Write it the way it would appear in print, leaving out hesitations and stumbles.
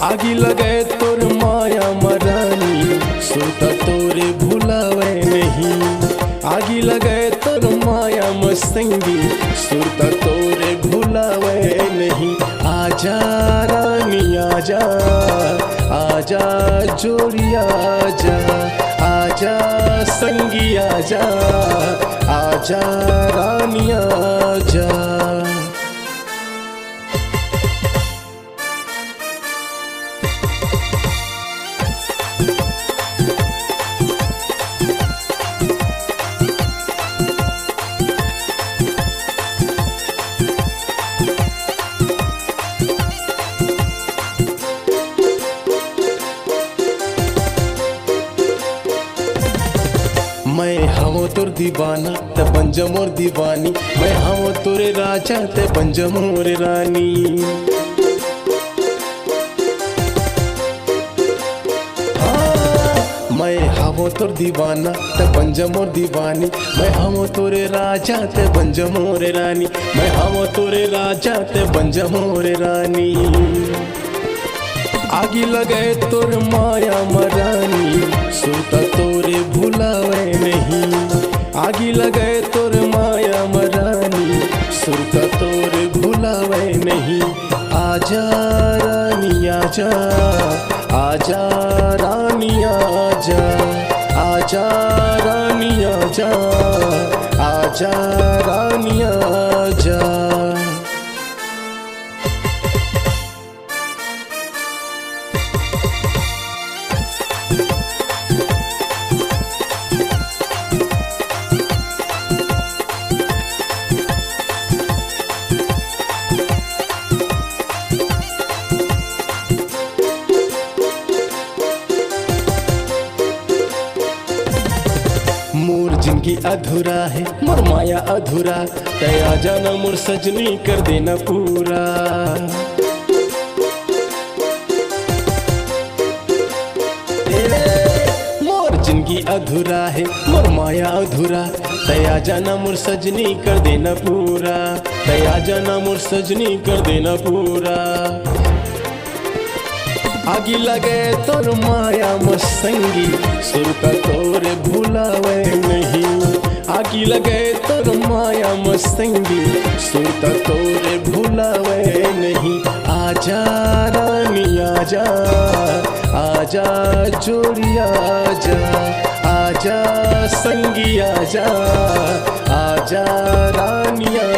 आगी लगे तोर माया मरानी सुरता तोरे भुलावे नहीं। आगी लगे तोर माया मस्तंगी सुरता तोरे भुलावे नहीं। आजा रानी आजा, आजा जोड़ी आजा, आजा संगी आजा, आजा रानी आजा। मैं हवो तोर दीवाना ते बन जा मोर दीवानी। मैं हवो तोरे राजा ते बन जा मोर रानी। मैं हवो तोर दीवाना ते बन जा मोर दीवानी। मैं हवो तोरे राजा ते बन जा मोर रानी। मैं हवो तोरे राजा ते बन जा मोर रानी। आगी लगे तोर माया मरानी सुरता तोरे भुलावे नहीं। आगी लगे तोर माया मरानी सुरता तोरे भुलावे नहीं। आजा रानी आजा, आजा रानी आजा, आजा रानी आजा, आजा रानी आजा। मोर जिंदगी अधूरा है मोर माया अधूरा। तया जाना मोर सजनी कर देना पूरा। मोर जिंदगी अधूरा है मोर माया अधूरा। तया जाना मोर सजनी कर देना पूरा। तया जाना मोर सजनी कर देना पूरा। आगी लगे तोर माया मस्तंगी सुरता तोरे भुलावे नहीं। आगी लगे तोर माया मस्तंगी सुरता तोरे भुलावे नहीं। आजा रानी आजा, आजा जोड़ी आजा, आजा संगी आजा, आजा रानी आजा।